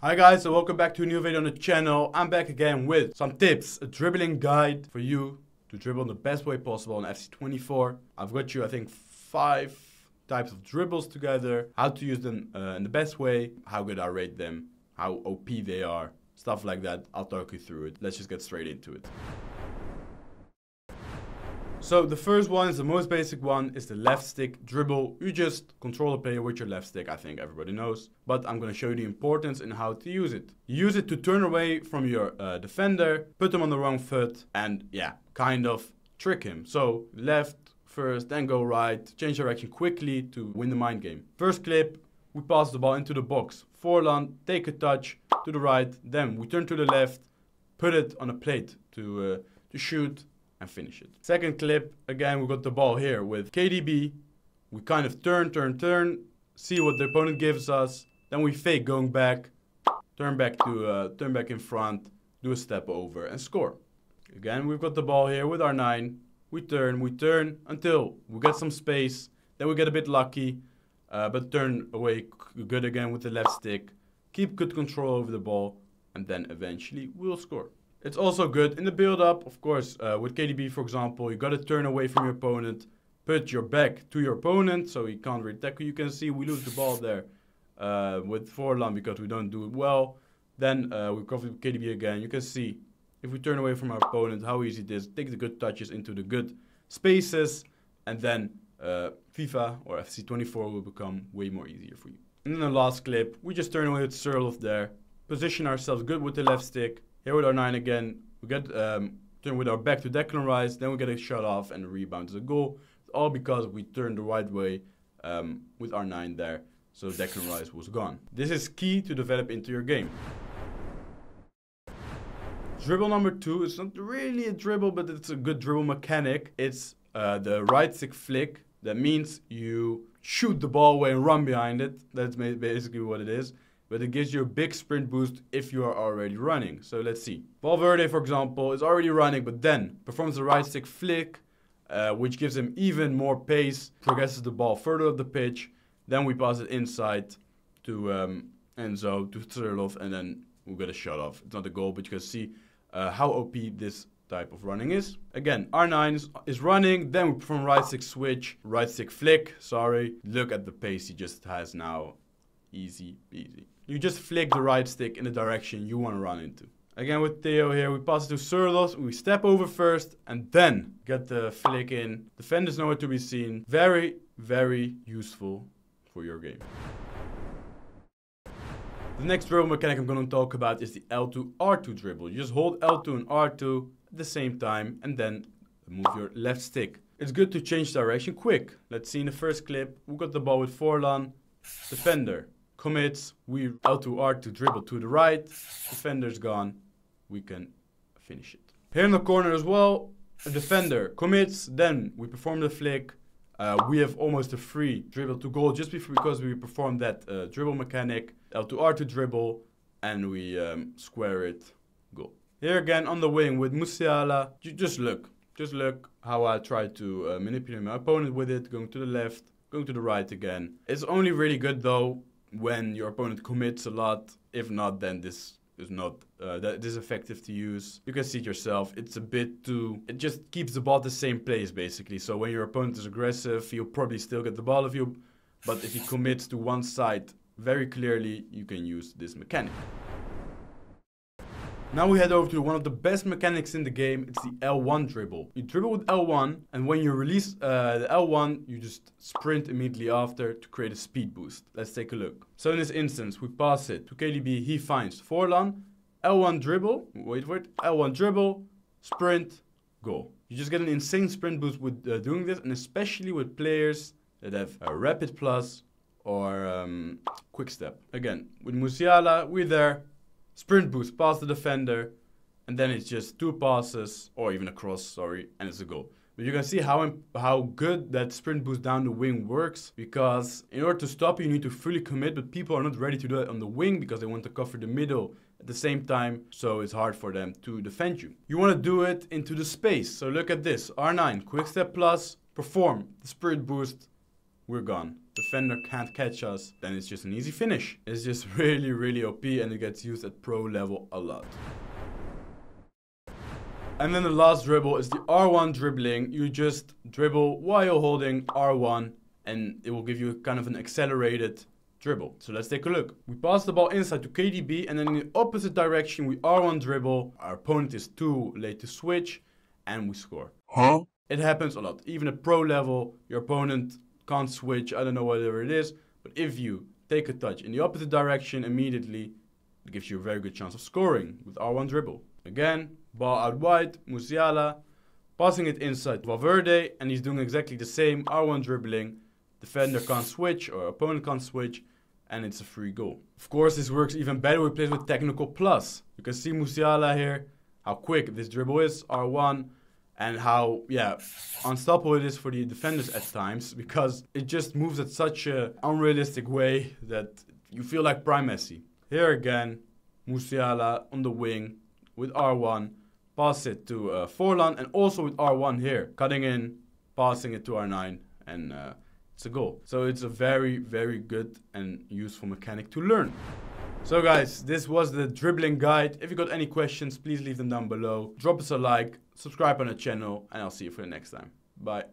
Hi guys, and welcome back to a new video on the channel. I'm back again with some tips, a dribbling guide for you to dribble in the best way possible on FC 24. I've got you, I think, 5 types of dribbles together, how to use them in the best way, how good I rate them, how OP they are, stuff like that. I'll talk you through it. Let's just get straight into it. So the first one is the most basic one, is the left stick dribble. You just control the player with your left stick, I think everybody knows. But I'm going to show you the importance in how to use it. You use it to turn away from your defender, put him on the wrong foot, and yeah, kind of trick him. So left first, then go right, change direction quickly to win the mind game. First clip, we pass the ball into the box. Forlan, take a touch to the right, then we turn to the left, put it on a plate to shoot, and finish it. Second clip, again we got the ball here with KDB. We kind of turn, see what the opponent gives us. Then we fake going back, turn back in front, do a step over and score. Again, we've got the ball here with our 9. We turn until we get some space. Then we get a bit lucky, but turn away good again with the left stick. Keep good control over the ball, and then eventually we'll score. It's also good in the build-up, of course, with KDB, for example, you got to turn away from your opponent, put your back to your opponent, so he can't really tackle. You can see we lose the ball there with Forlan because we don't do it well. Then we cover KDB again. You can see if we turn away from our opponent, how easy it is. Take the good touches into the good spaces, and then FIFA or FC 24 will become way more easier for you. And then the last clip, we just turn away with Surlof there, position ourselves good with the left stick. Here with our 9 again, we get turn with our back to Declan Rice, then we get a shot off and a rebound to a goal. It's all because we turned the right way with our 9 there, so Declan Rice was gone. This is key to develop into your game. Dribble number 2 is not really a dribble, but it's a good dribble mechanic. It's the right stick flick. That means you shoot the ball away and run behind it. That's basically what it is. But it gives you a big sprint boost if you are already running. So let's see. Valverde, for example, is already running, but then performs the right stick flick, which gives him even more pace, progresses the ball further up the pitch. Then we pass it inside to Enzo, to Surlof, and then we get a shot off. It's not a goal, but you can see how OP this type of running is. Again, R9 is running, then we perform right stick switch, right stick flick, sorry. Look at the pace he just has now. Easy peasy. You just flick the right stick in the direction you want to run into. Again with Theo here, we pass it to Surlos, we step over first and then get the flick in. Defenders nowhere to be seen. Very, very useful for your game. The next dribble mechanic I'm going to talk about is the L2 R2 dribble. You just hold L2 and R2 at the same time and then move your left stick. It's good to change direction quick. Let's see in the first clip, we got the ball with Forlan, defender commits, we L2 R2 dribble to the right, defender's gone, we can finish it. Here in the corner as well, a defender commits, then we perform the flick, we have almost a free dribble to goal just because we performed that dribble mechanic, L2 R2 dribble, and we square it, goal. Here again on the wing with Musiala, just look how I try to manipulate my opponent with it, going to the left, going to the right again. It's only really good though when your opponent commits a lot. If not, then this is not that is effective to use. You can see it yourself. It's a bit too. It just keeps the ball at the same place basically. So when your opponent is aggressive, he'll probably still get the ball of you. But if he commits to one side very clearly, you can use this mechanic. Now we head over to one of the best mechanics in the game. It's the L1 dribble. You dribble with L1, and when you release the L1, you just sprint immediately after to create a speed boost. Let's take a look. So in this instance, we pass it to KDB. He finds Forlan. L1 dribble. Wait for it. L1 dribble. Sprint. Goal. You just get an insane sprint boost with doing this, and especially with players that have a rapid plus or quick step. Again, with Musiala, we're there. Sprint boost past the defender, and then it's just 2 passes, or even a cross, sorry, and it's a goal. But you can see how good that sprint boost down the wing works, because in order to stop you need to fully commit, but people are not ready to do that on the wing because they want to cover the middle at the same time, so it's hard for them to defend you. You want to do it into the space, so look at this, R9, quick step plus, perform the sprint boost we're gone. Defender can't catch us, then it's just an easy finish. It's just really, really OP, and it gets used at pro level a lot. And then the last dribble is the R1 dribbling. You just dribble while you're holding R1, and it will give you kind of an accelerated dribble. So let's take a look. We pass the ball inside to KDB, and then in the opposite direction we R1 dribble. Our opponent is too late to switch, and we score. It happens a lot. Even at pro level, your opponent can't switch. I don't know whatever it is, but if you take a touch in the opposite direction immediately, it gives you a very good chance of scoring with R1 dribble. Again, ball out wide, Musiala, passing it inside Valverde, and he's doing exactly the same, R1 dribbling. Defender can't switch, or opponent can't switch, and it's a free goal. Of course, this works even better when played with technical plus. You can see Musiala here, how quick this dribble is, R1, and how, unstoppable it is for the defenders at times, because it just moves at such an unrealistic way that you feel like Prime Messi. Here again, Musiala on the wing with R1, pass it to Forlan, and also with R1 here, cutting in, passing it to R9, and it's a goal. So it's a very, very good and useful mechanic to learn. So guys, this was the dribbling guide. If you got any questions, please leave them down below. Drop us a like, subscribe on the channel, and I'll see you for the next time. Bye.